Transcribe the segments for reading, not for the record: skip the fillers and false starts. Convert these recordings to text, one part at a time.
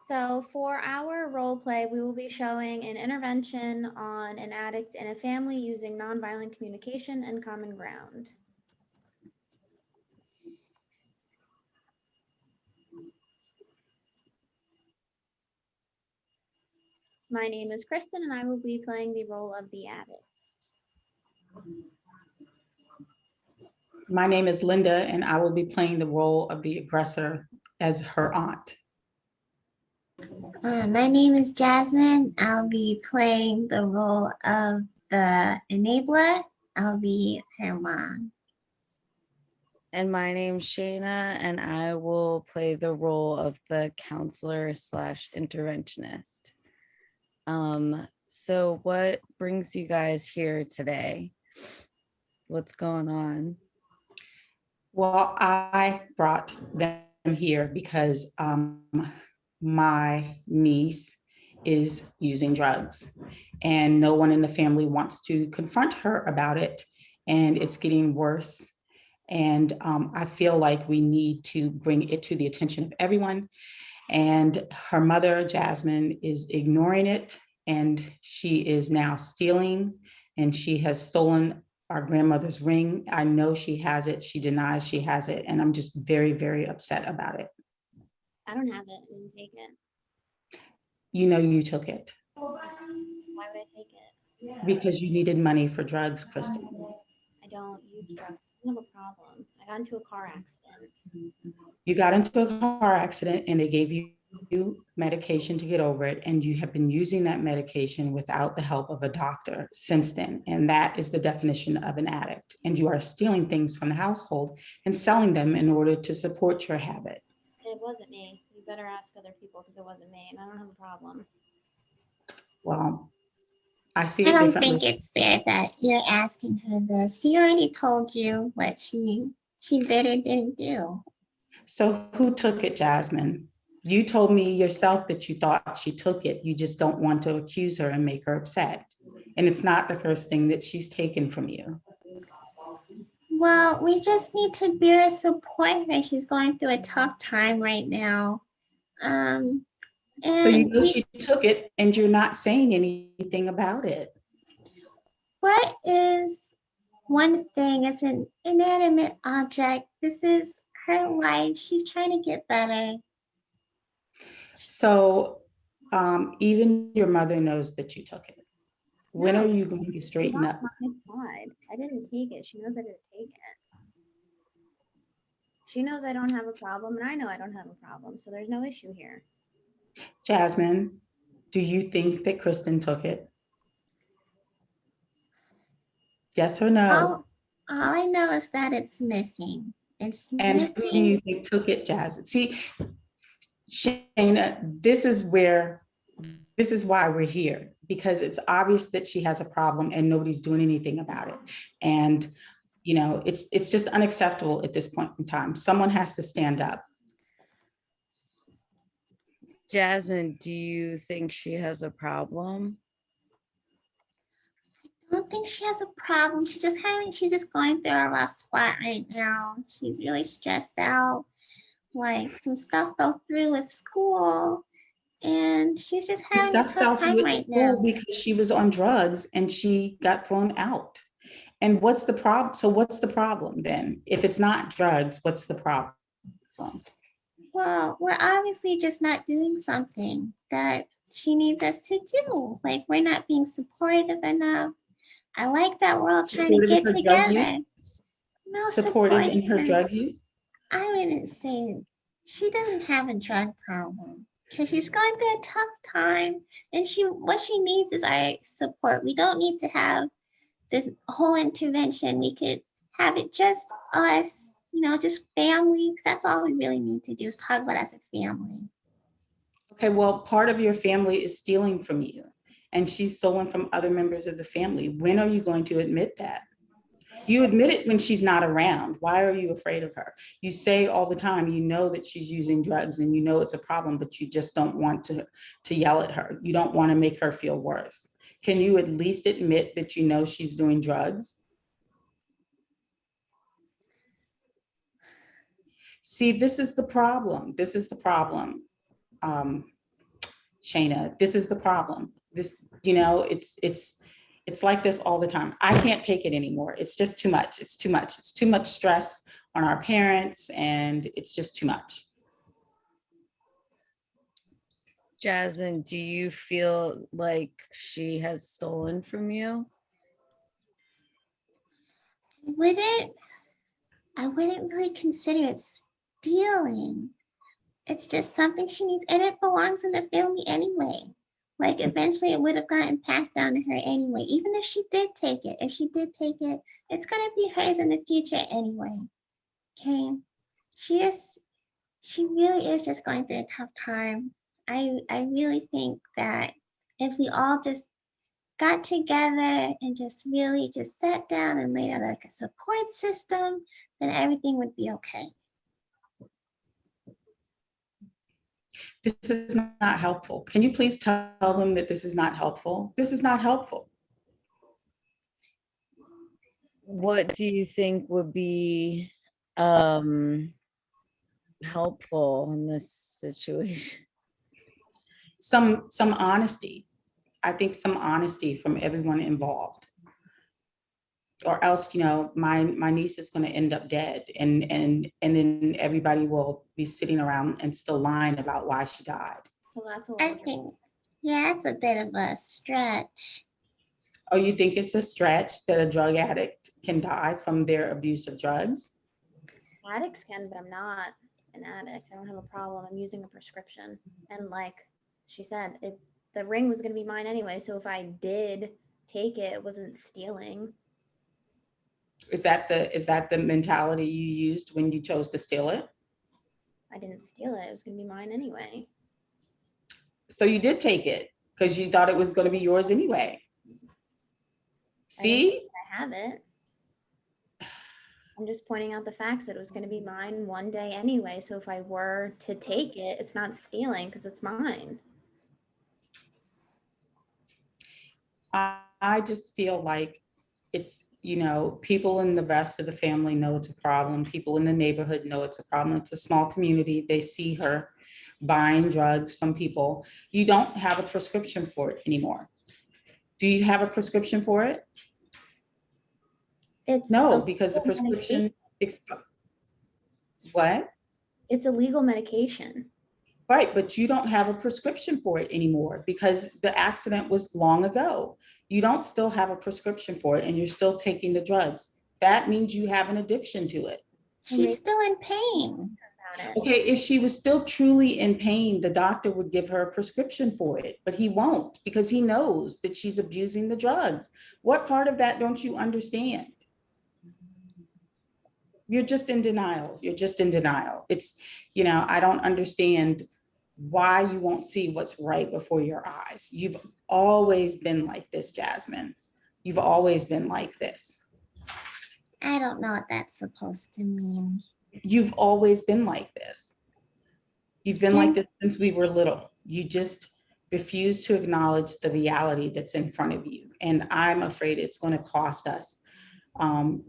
So for our role play, we will be showing an intervention on an addict in a family using nonviolent communication and common ground. My name is Kristen and I will be playing the role of the addict. My name is Linda, and I will be playing the role of the aggressor as her aunt. My name is Jasmine. I'll be playing the role of the enabler. I'll be her mom. And my name's Shayna, and I will play the role of the counselor slash interventionist. So what brings you guys here today? What's going on? Well, I brought them here because my niece is using drugs, and no one in the family wants to confront her about it, and it's getting worse. And I feel like we need to bring it to the attention of everyone. And her mother, Jasmine, is ignoring it, and she is now stealing, and she has stolen our grandmother's ring. I know she has it. She denies she has it, and I'm just very, very upset about it. I don't have it. I didn't take it. You know you took it Why would I take it? because you needed money for drugs, Kristen. I don't use drugs. I don't have a problem. I got into a car accident. You got into a car accident and they gave you medication to get over it, and you have been using that medication without the help of a doctor since then. And that is the definition of an addict. And you are stealing things from the household and selling them in order to support your habit. It wasn't me. You better ask other people because it wasn't me, and I don't have a problem. Well, I see I it don't differently. think it's fair that you're asking her this. She already told you what she did or didn't do. So who took it, Jasmine? You told me yourself that you thought she took it. You just don't want to accuse her and make her upset. And it's not the first thing that she's taken from you. Well, we just need to be her support her. She's going through a tough time right now. So you And know she took it and you're not saying anything about it. what is one thing? It's an inanimate object. This is her life. She's trying to get better. So even your mother knows that you took it. When No, are you going to straighten She's up? on my side. I didn't take it. She knows I didn't take it. She knows I don't have a problem, and I know I don't have a problem, so there's no issue here. Jasmine, do you think that Kristen took it? Yes or no? All I know is that it's missing. It's And who do you missing. think took it, Jasmine? See, Shayna, this is why we're here, because it's obvious that she has a problem and nobody's doing anything about it. And you know, it's just unacceptable at this point in time. Someone has to stand up. Jasmine, do you think she has a problem? I don't think she has a problem. She's just going through a rough spot right now. She's really stressed out. Like some stuff fell through with school, and she's just The having a stuff tough fell time through at right school now. because she was on drugs and she got thrown out. And what's the problem? So what's the problem then? If it's not drugs, what's the problem? Well, we're obviously just not doing something that she needs us to do. Like we're not being supportive enough. I like that we're all trying to Supportive in get her drug together. use? No Supportive supporting in her her. drug use? I wouldn't say she doesn't have a drug problem because she's going through a tough time, and what she needs is our support. We don't need to have this whole intervention. We could have it just us, just family. 'Cause that's all we really need to do is talk about as a family. Okay, well, part of your family is stealing from you, and she's stolen from other members of the family. When are you going to admit that? You admit it when she's not around. Why are you afraid of her? You say all the time, you know that she's using drugs and you know it's a problem, but you just don't want to yell at her. You don't want to make her feel worse. Can you at least admit that you know she's doing drugs? See, this is the problem. This is the problem. Shayna. This is the problem. This, it's like this all the time. I can't take it anymore. It's just too much. It's too much. It's too much stress on our parents, and it's just too much. Jasmine, do you feel like she has stolen from you? Wouldn't I wouldn't really consider it stealing. It's just something she needs, and it belongs in the family anyway. Like eventually it would have gotten passed down to her anyway, even if she did take it. If she did take it, it's gonna be hers in the future anyway. Okay. She really is just going through a tough time. I really think that if we all just got together and just really just sat down and laid out like a support system, then everything would be okay. This is not helpful. Can you please tell them that this is not helpful? This is not helpful. What do you think would be helpful in this situation? Some honesty. I think some honesty from everyone involved. Or else, my niece is going to end up dead, and then everybody will be sitting around and still lying about why she died. Well, that's a I little. think, yeah, it's a bit of a stretch. Oh, you think it's a stretch that a drug addict can die from their abuse of drugs? Addicts can, but I'm not an addict. I don't have a problem. I'm using a prescription. And like she said, the ring was gonna be mine anyway. So if I did take it, it wasn't stealing. Is that the mentality you used when you chose to steal it? I didn't steal it. It was gonna be mine anyway. So you did take it because you thought it was going to be yours anyway. See? I have it. I'm just pointing out the facts that it was going to be mine one day anyway. So if I were to take it, it's not stealing because it's mine. I just feel like it's, people in the rest of the family know it's a problem. People in the neighborhood know it's a problem. It's a small community. They see her buying drugs from people. You don't have a prescription for it anymore. Do you have a prescription for it? It's No, a because the legal prescription, medication. what? It's a legal medication. Right, but you don't have a prescription for it anymore because the accident was long ago. You don't still have a prescription for it and you're still taking the drugs. That means you have an addiction to it. She's still in pain. About it. Okay, if she was still truly in pain, the doctor would give her a prescription for it, but he won't because he knows that she's abusing the drugs. What part of that don't you understand? You're just in denial. You're just in denial. It's, I don't understand why you won't see what's right before your eyes. You've always been like this, Jasmine. You've always been like this. I don't know what that's supposed to mean. You've always been like this. You've been like this since we were little. You just refuse to acknowledge the reality that's in front of you. And I'm afraid it's going to cost us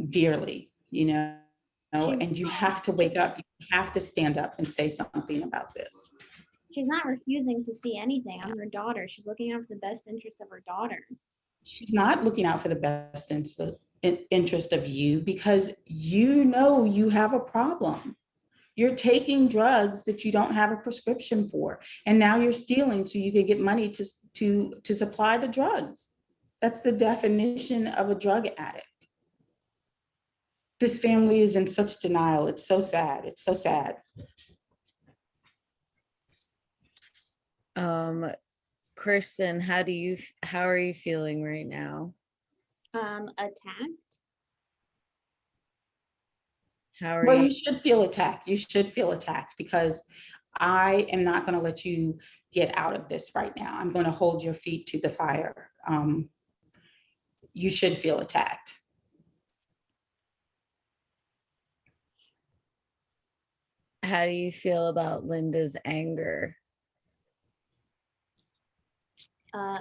dearly, and you have to wake up. You have to stand up and say something about this. She's not refusing to see anything. I'm her daughter. She's looking out for the best interest of her daughter. She's not looking out for the best interest of you because you have a problem. You're taking drugs that you don't have a prescription for, and now you're stealing so you can get money to supply the drugs. That's the definition of a drug addict. This family is in such denial. It's so sad. It's so sad. Kristen, how are you feeling right now? Attacked. How are Well, you? you should feel attacked. You should feel attacked because I am not going to let you get out of this right now. I'm going to hold your feet to the fire. You should feel attacked. How do you feel about Linda's anger?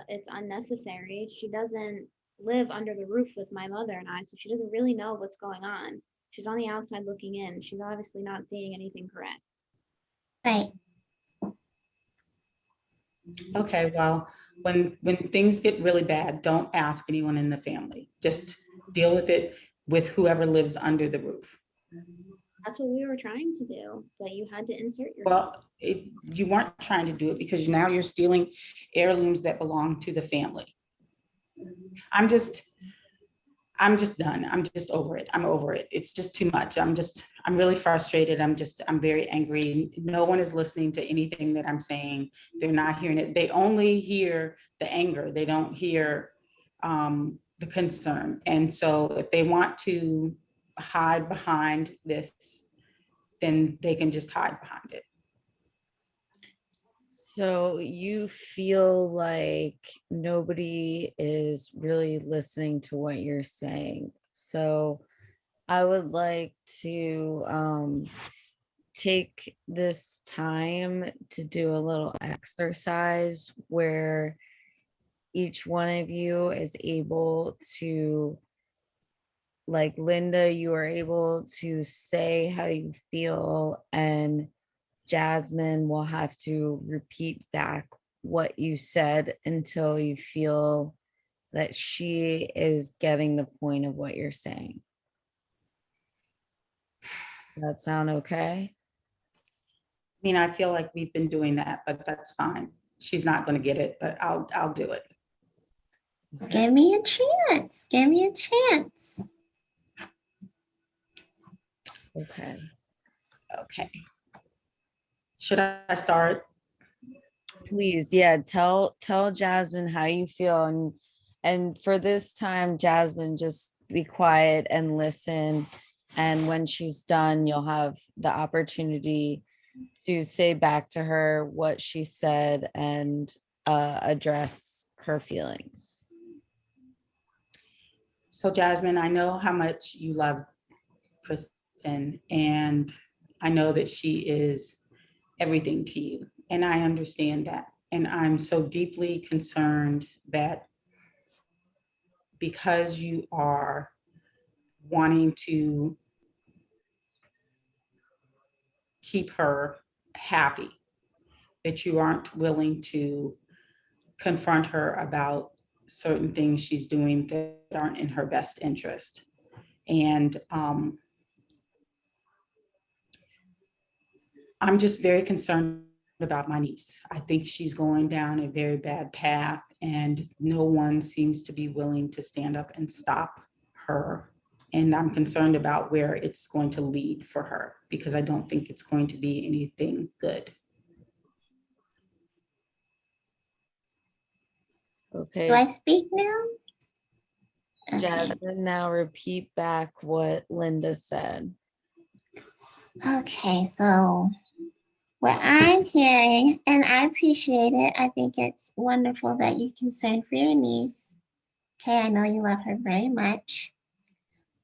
It's unnecessary. She doesn't live under the roof with my mother and I, so she doesn't really know what's going on. She's on the outside looking in. She's obviously not seeing anything correct. Right. Okay, well, when things get really bad, don't ask anyone in the family. Just deal with it with whoever lives under the roof. That's what we were trying to do, but you had to insert yourself. Well, you weren't trying to do it because now you're stealing heirlooms that belong to the family. I'm just, I'm just done. I'm just over it. I'm over it. It's just too much. I'm really frustrated. I'm very angry. No one is listening to anything that I'm saying. They're not hearing it. They only hear the anger. They don't hear the concern. And so if they want to hide behind this, then they can just hide behind it. So you feel like nobody is really listening to what you're saying. So I would like to take this time to do a little exercise where each one of you is able to, like Linda, you are able to say how you feel, and Jasmine will have to repeat back what you said until you feel that she is getting the point of what you're saying. Does that sound okay? I mean, I feel like we've been doing that, but that's fine. She's not going to get it, but I'll do it. Give me a chance. Give me a chance. Okay. Okay. Should I start? Please, yeah, tell Jasmine how you feel, and for this time, Jasmine, just be quiet and listen. And when she's done, you'll have the opportunity to say back to her what she said and address her feelings. So Jasmine, I know how much you love Kristen, and I know that she is everything to you, and I understand that. And I'm so deeply concerned that because you are wanting to keep her happy, that you aren't willing to confront her about certain things she's doing that aren't in her best interest. And I'm just very concerned about my niece. I think she's going down a very bad path, and no one seems to be willing to stand up and stop her. And I'm concerned about where it's going to lead for her because I don't think it's going to be anything good. Do Okay, I speak now? Okay. Jasmine, now repeat back what Linda said. Okay, so what I'm hearing, and I appreciate it, I think it's wonderful that you're concerned for your niece. Okay, I know you love her very much.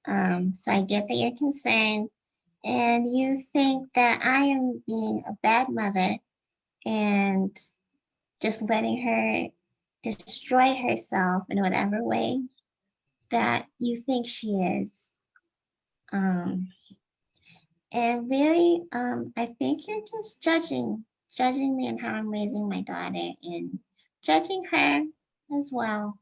So I get that you're concerned, and you think that I am being a bad mother and just letting her destroy herself in whatever way that you think she is. And really, I think you're just judging me and how I'm raising my daughter and judging her as well.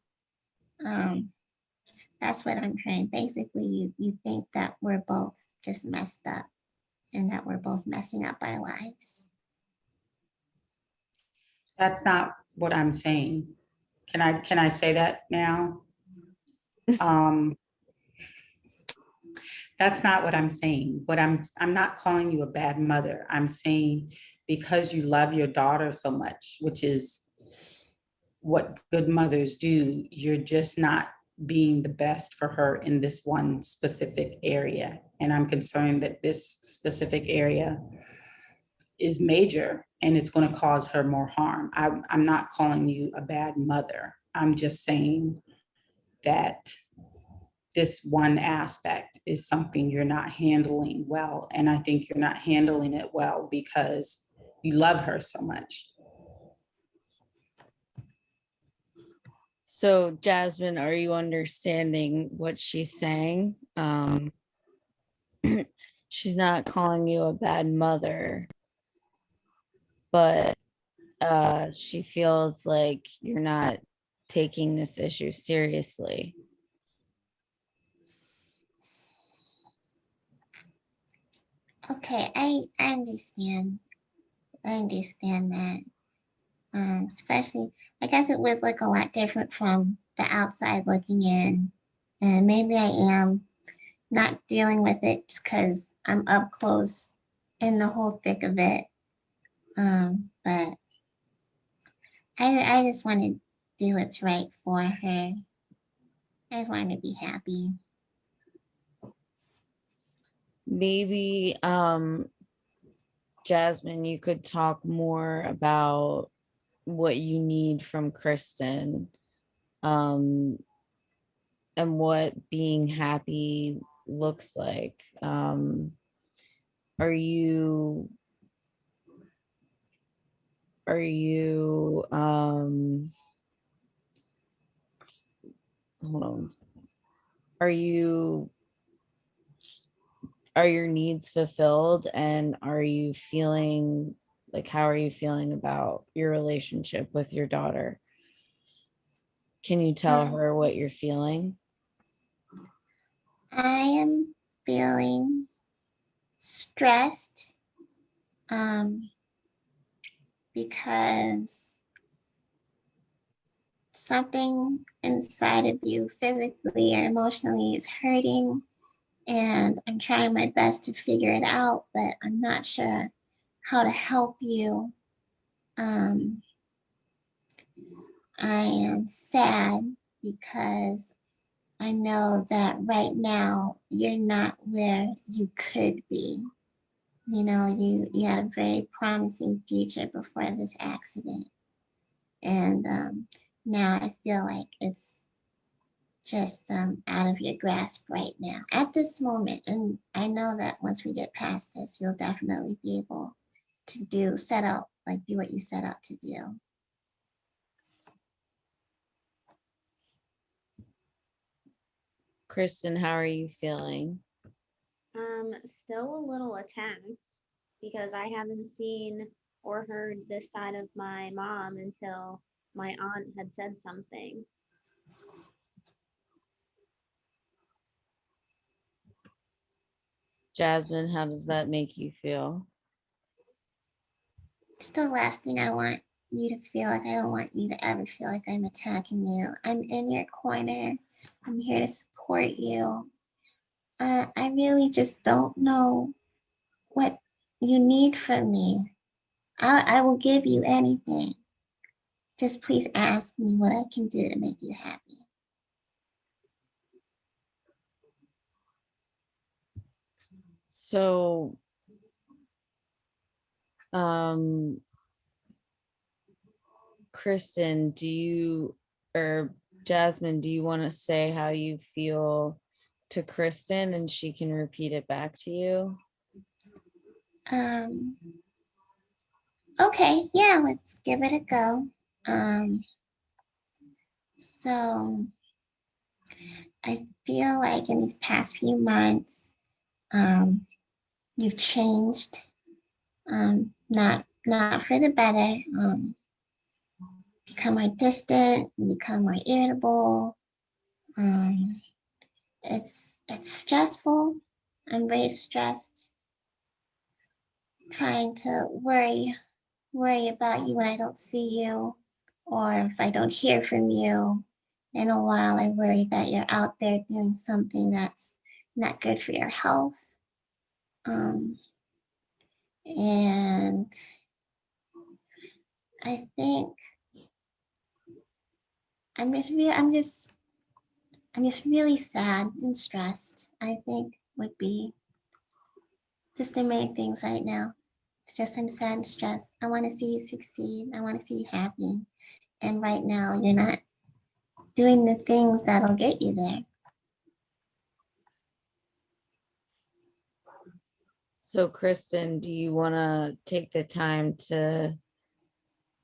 That's what I'm hearing. Basically, you think that we're both just messed up and that we're both messing up our lives. That's not what I'm saying. Can I say that now? That's not what I'm saying. But I'm not calling you a bad mother. I'm saying because you love your daughter so much, which is what good mothers do, you're just not being the best for her in this one specific area. And I'm concerned that this specific area is major and it's going to cause her more harm. I'm not calling you a bad mother. I'm just saying that this one aspect is something you're not handling well. And I think you're not handling it well because you love her so much. So, Jasmine, are you understanding what she's saying? She's not calling you a bad mother, but she feels like you're not taking this issue seriously. Okay, I understand. I understand that. Especially, I guess it would look a lot different from the outside looking in. And maybe I am not dealing with it just because I'm up close in the whole thick of it. But I just want to do what's right for her. I just want her to be happy. Maybe Jasmine, you could talk more about what you need from Kristen, and what being happy looks like. Are you are you hold on one second. Are you are your needs fulfilled, and are you feeling like, how are you feeling about your relationship with your daughter? Can you tell Um, her what you're feeling? I am feeling stressed because something inside of you physically or emotionally is hurting, and I'm trying my best to figure it out, but I'm not sure how to help you. um, I am sad because I know that right now you're not where you could be. You know, you had a very promising future before this accident. And now I feel like it's just out of your grasp right now at this moment. And I know that once we get past this, you'll definitely be able to do what you set out to do. Kristen, how are you feeling? Still a little attacked because I haven't seen or heard this side of my mom until my aunt had said something. Jasmine, how does that make you feel? It's the last thing I want you to feel like. I don't want you to ever feel like I'm attacking you. I'm in your corner. I'm here to support you. I really just don't know what you need from me. I will give you anything. Just please ask me what I can do to make you happy. So, um, Kristen, or Jasmine, do you want to say how you feel to Kristen and she can repeat it back to you? Um, okay, yeah, let's give it a go. Um, so I feel like in these past few months, um, you've changed, not for the better. Become more distant, become more irritable. Um, it's stressful. I'm very stressed, trying to worry about you when I don't see you, or if I don't hear from you in a while. I worry that you're out there doing something that's not good for your health. Um, and I think I'm just real. I'm just really sad and stressed. I think would be just the main things right now. It's just I'm sad and stressed. I want to see you succeed. I want to see you happy. And right now, you're not doing the things that'll get you there. So, Kristen, do you want to take the time to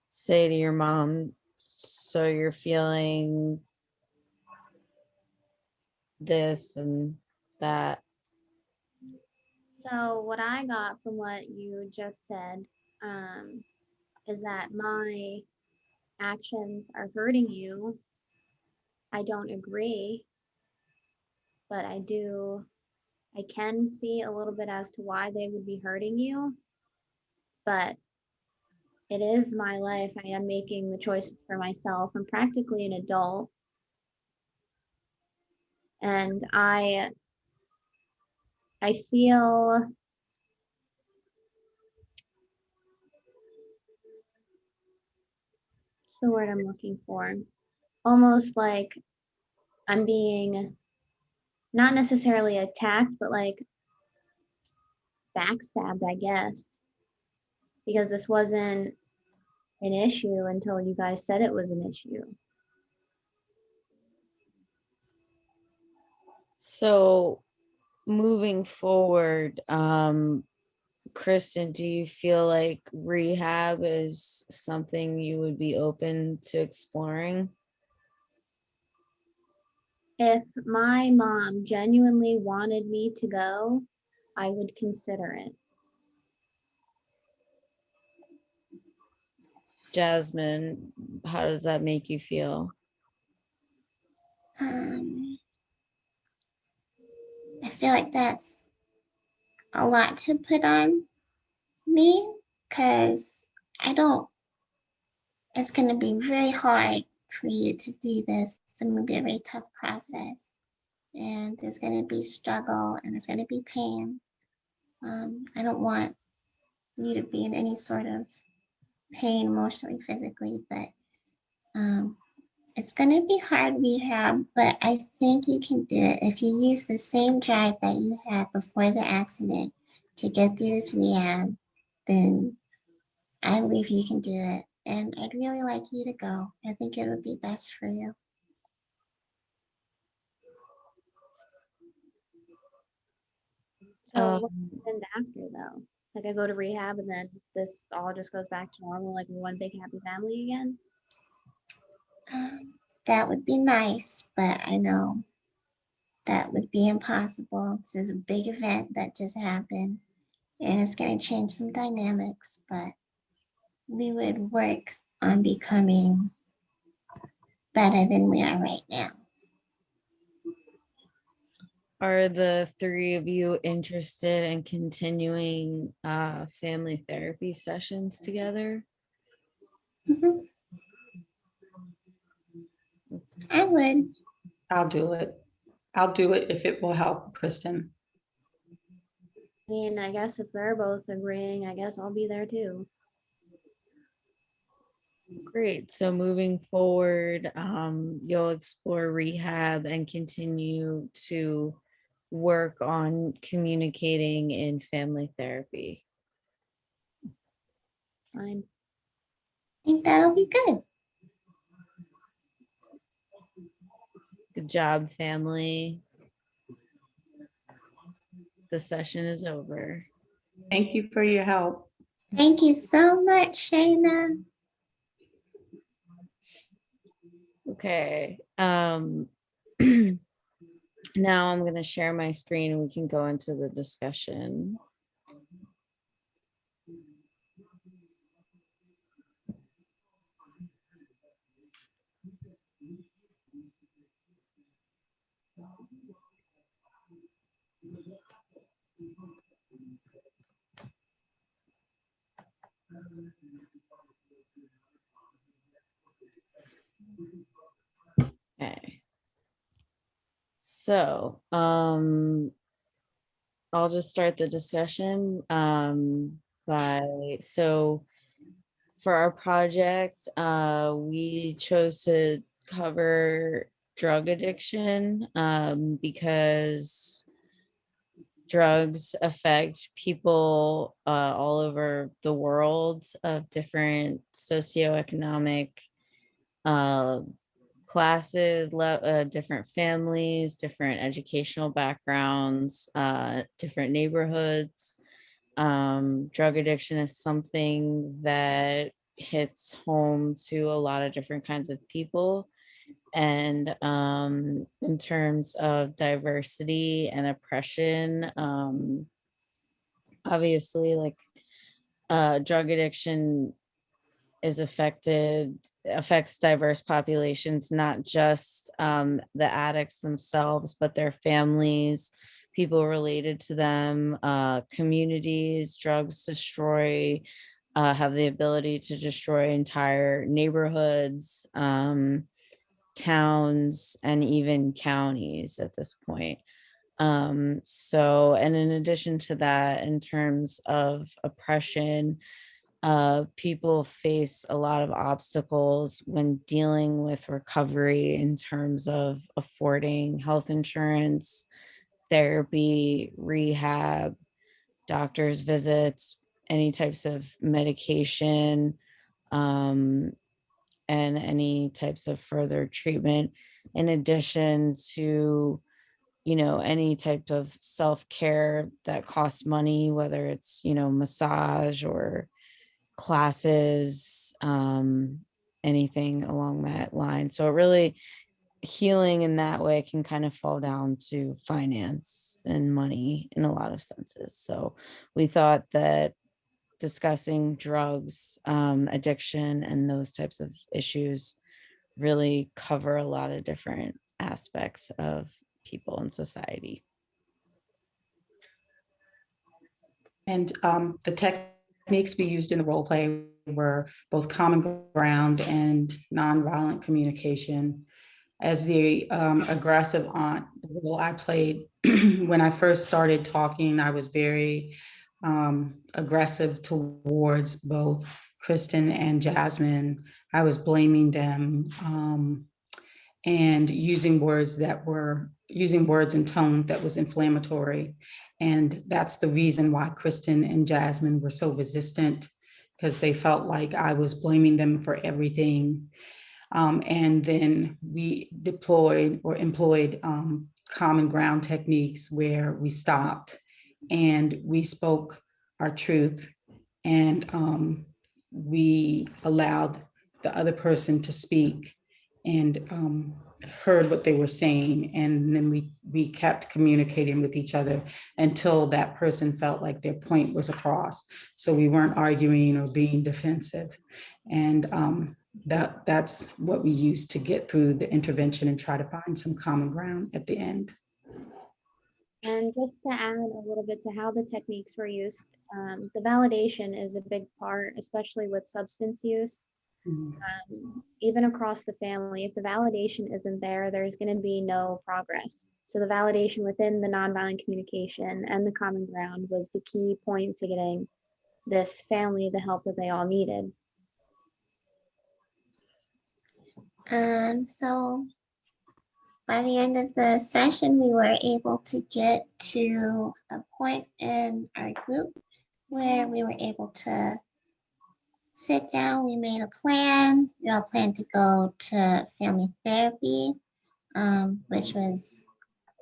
say to your mom, so you're feeling this and that? So what I got from what you just said, um, is that my actions are hurting you. I don't agree, but I can see a little bit as to why they would be hurting you, but it is my life. I am making the choices for myself. I'm practically an adult. And I feel what's the word I'm looking for? Almost like I'm being not necessarily attacked, but like backstabbed, I guess, because this wasn't an issue until you guys said it was an issue. So moving forward, Kristen, do you feel like rehab is something you would be open to exploring? If my mom genuinely wanted me to go, I would consider it. Jasmine, how does that make you feel? I feel like that's a lot to put on me because I don't, it's going to be very hard for you to do this. It's going to be a very tough process. And there's going to be struggle and there's going to be pain. I don't want you to be in any sort of pain emotionally, physically, but it's going to be hard rehab, but I think you can do it if you use the same drive that you had before the accident to get through this rehab. Then I believe you can do it. And I'd really like you to go. I think it would be best for you. So what Um, happens after though? Like I go to rehab and then this all just goes back to normal, like one big happy family again? That would be nice, but I know that would be impossible. This is a big event that just happened and it's going to change some dynamics, but we would work on becoming better than we are right now. are the three of you interested in continuing family therapy sessions together? Mhm. I would. I'll do it. I'll do it if it will help, Kristen. I mean, I guess if they're both agreeing, I guess I'll be there too. Great. So moving forward, you'll explore rehab and continue to work on communicating in family therapy. Fine. I think that'll be good. Good job, family. The session is over. Thank you for your help. Thank you so much, Shayna. Okay. Now I'm going to share my screen and we can go into the discussion. Okay. So, I'll just start the discussion for our project, we chose to cover drug addiction because drugs affect people all over the world of different socioeconomic uh, classes, different families, different educational backgrounds, different neighborhoods. Drug addiction is something that hits home to a lot of different kinds of people. And in terms of diversity and oppression, obviously, like drug addiction is affects diverse populations, not just the addicts themselves, but their families, people related to them, communities. Drugs have the ability to destroy entire neighborhoods, towns, and even counties at this point. So, and in addition to that, in terms of oppression, people face a lot of obstacles when dealing with recovery in terms of affording health insurance, therapy, rehab, doctor's visits, any types of medication, um, and any types of further treatment, in addition to, any type of self-care that costs money, whether it's, massage or classes, anything along that line. So it really, healing in that way can kind of fall down to finance and money in a lot of senses. So we thought that discussing drugs, addiction, and those types of issues really cover a lot of different aspects of people in society. And the techniques we used in the role play were both common ground and nonviolent communication. As the aggressive aunt, the role I played when I first started talking, I was very aggressive towards both Kristen and Jasmine. I was blaming them and using words and tone that was inflammatory. And that's the reason why Kristen and Jasmine were so resistant, because they felt like I was blaming them for everything. And then we employed common ground techniques where we stopped and we spoke our truth, and we allowed the other person to speak and heard what they were saying. And then we kept communicating with each other until that person felt like their point was across. So we weren't arguing or being defensive. And that's what we used to get through the intervention and try to find some common ground at the end. And just to add a little bit to how the techniques were used, the validation is a big part, especially with substance use. Mhm. Even across the family, if the validation isn't there, there's going to be no progress. So the validation within the nonviolent communication and the common ground was the key point to getting this family the help that they all needed. So by the end of the session, we were able to get to a point in our group where we were able to sit down. We made a plan. We all planned to go to family therapy, which was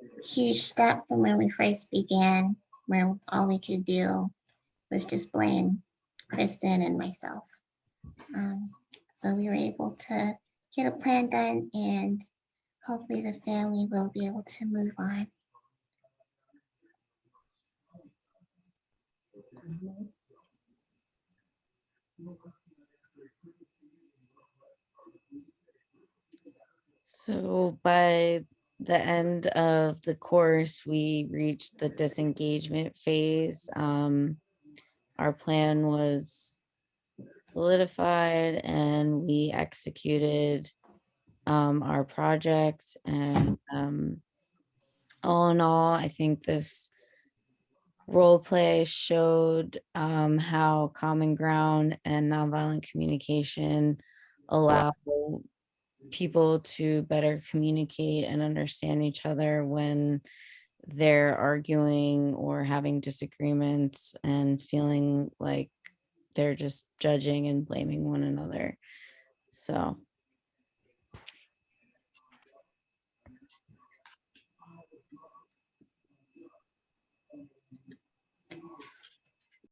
a huge step from when we first began, where all we could do was just blame Kristen and myself. So we were able to get a plan done, and hopefully the family will be able to move on. So by the end of the course, we reached the disengagement phase. Our plan was solidified and we executed our project. And all in all, I think this role play showed how common ground and nonviolent communication allow people to better communicate and understand each other when they're arguing or having disagreements and feeling like they're just judging and blaming one another. So